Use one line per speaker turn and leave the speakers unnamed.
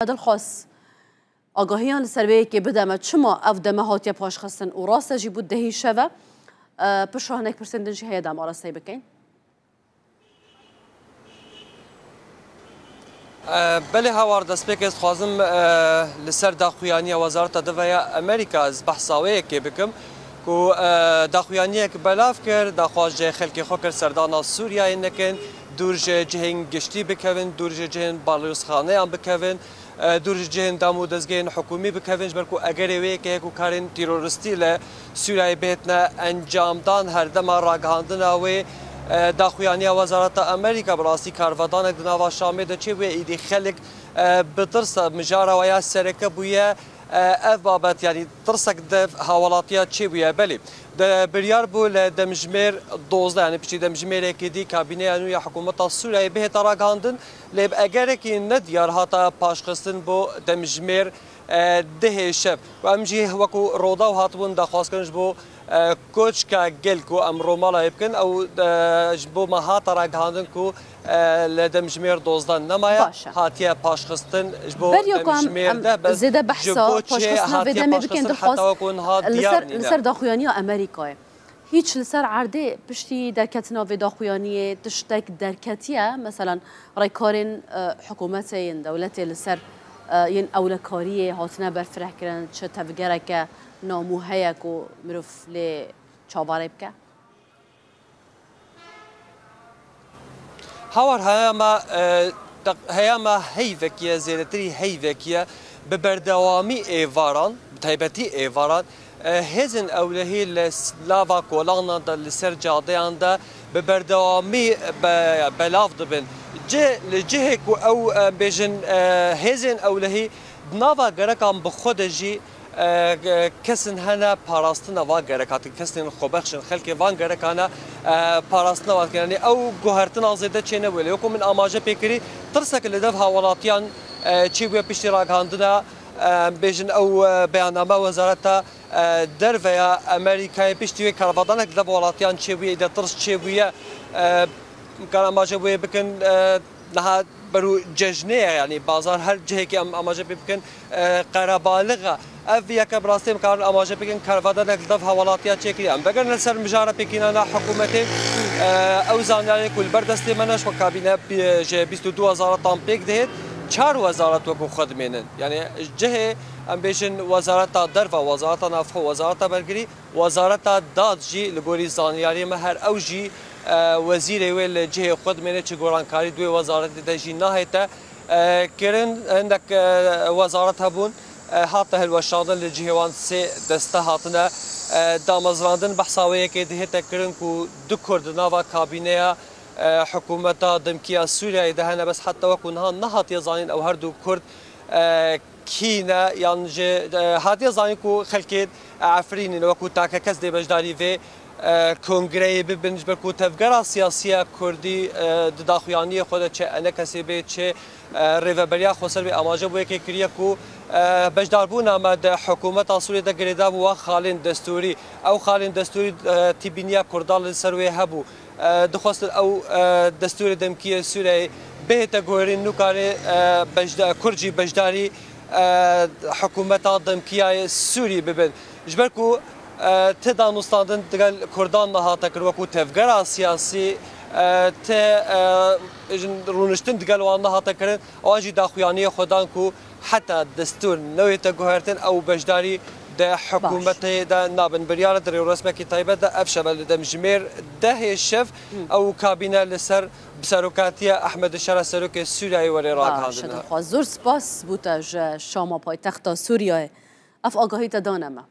دلخواست آگاهیان لسر که بدم چما اف دمه هاتیه پاش خستن و راسته جی بود دهی شوه پشرانک پرسندنج هیا دم آراسته بکن
بله هوار دست بک است خوازم لسر داخویانی وزارت دفاع امریکا از بحثاوی که بکم کو داخویانی که بلاف کرد داخواج خلک خوکر سردان سوریه نکن دور جهن گشتی بکوین دور جهن بالوسخانه هم بکوین دور جهن دامو دزگین حکومی بکوین برکو اگر وی که کو کارن تروریستی ل سوریه بهتنا انجام دان هر دم راگهاندن و داخویانی وزارت امریکا براسی کارودان دنوا شامل ده چه و ایدی خلق بترس مجاره و یا سرکه بویه اف بابت يعني ترسك د حوالاتيات چه بويا بلي د بريار بول دمجمير 12 يعني بشي دمجمير كدي كابينه انو يا حكومه سوريا به تراغاندن لب اگر كي نديار هاتا پاشخستن بو دمجمير ده شب و امجي وكو رودا وهاتبون دخواست كنج بو کوچ کا گل کو امرو مالا يبكن او جبو ما هاتا راغاندن کو لدمجمير 12 نمايا هاتيه پاشخستن جبو دمجمير ده بس
زيده بحثا پاشخستن و دم بکن دخواست لسر داخویانی امریکا هیچ لسر عرضه پشتی درکتنا و داخویانی تشتک درکتیه مثلا رایکارن حکومت دولت لسر ین اولکاریه هاتنه برفره کردن چه تفگره که ناموهیه که مروف لی چاواره بکه
هاور هیاما هیوکیه زیرتری هیوکیه ببردوامی ایواران تایبتی ایواران هزن اولهی لسلاوا کولانا دا لسر جادیان دا ببردوامی بلاف دبن لجهه کو او بیجن هزن اولهی ناوا گرکان بخود جی کسن هنا پاراستنا و گرکات کسن خوبخشن خلک وان گرکانا پاراستنا و یعنی او گوهرتنا زیده چنه ولی یکم من آماجه پیکری ترسک لدف حوالاتیان چی بیا پیشتی راگاندنا بیجن او بیاننامه وزارت در و امریکای پیشتی کاربادانک لدف حوالاتیان چی بیا ایده ترس چی بیا کار آماجه بیا بکن نها برو ججنه يعني بازار هر جهه که آماجه بکن قربالغه افیا که براستی مکان آماجه بکن کاربادان اکلدف حوالاتیا چکری ام بگر نسر مجاره بکنانا حکومتی او زانیاری کل بردستی منش و کابینه 22,000 تام پیک دهید 4 وزارت وکو خود مینن یعنی جهه ام بیشن وزارت در و وزارت نفخ وزارت برگری وزارت داد جی لگوری زانیاری مهر او جی وزیر ویل جهه خود منه چه گورانکاری دوی وزارت دجی نهایت کرن عندك وزارت هبون حاطه الوشاده لجهوان سه دسته هاتنه دامزراندن بحثاوی که ده تکرن کو دو کردنا و کابینه حکومت دمکیا سوریه ده نه بس حتی وکنها نهات یزانین او هر دو کرد کینه یعنی هات یزانین کو خلکید عفرین و کو تاک کس دی بجداری و کنگره ببینج برکو تفکر سیاسی کردی داخویانی خود چه انا کسی به چه ریوبریا خسر به آماجه بوده که کریه کو بجداربون آمد حکومت سوریه ده گریدا و خالین دستوری او خالین دستوری تیبینیا کردال سروی هبو دخواست او دستور دمکی سوریه به تگوری نکاره کرجی بجداری حکومت دمکیای سوری ببین جبرکو تدان استادن دگل کردان نهاتا کرد وکو تفگر سیاسی ت رونشتن دگل وان نهاتا کرد آجی داخویانی خودان کو حتی دستور نوی تگوهرتن او بجداری ده حکومت ده نابن بریار در رسمه کی تایبه ده افشبل ده مجمیر ده شف او کابینه لسر بسروکاتی احمد شرع سروک سوریه وری راگهاندن
زور سپاس بوده شاما پایتخت سوریه اف آگاهی تدانمه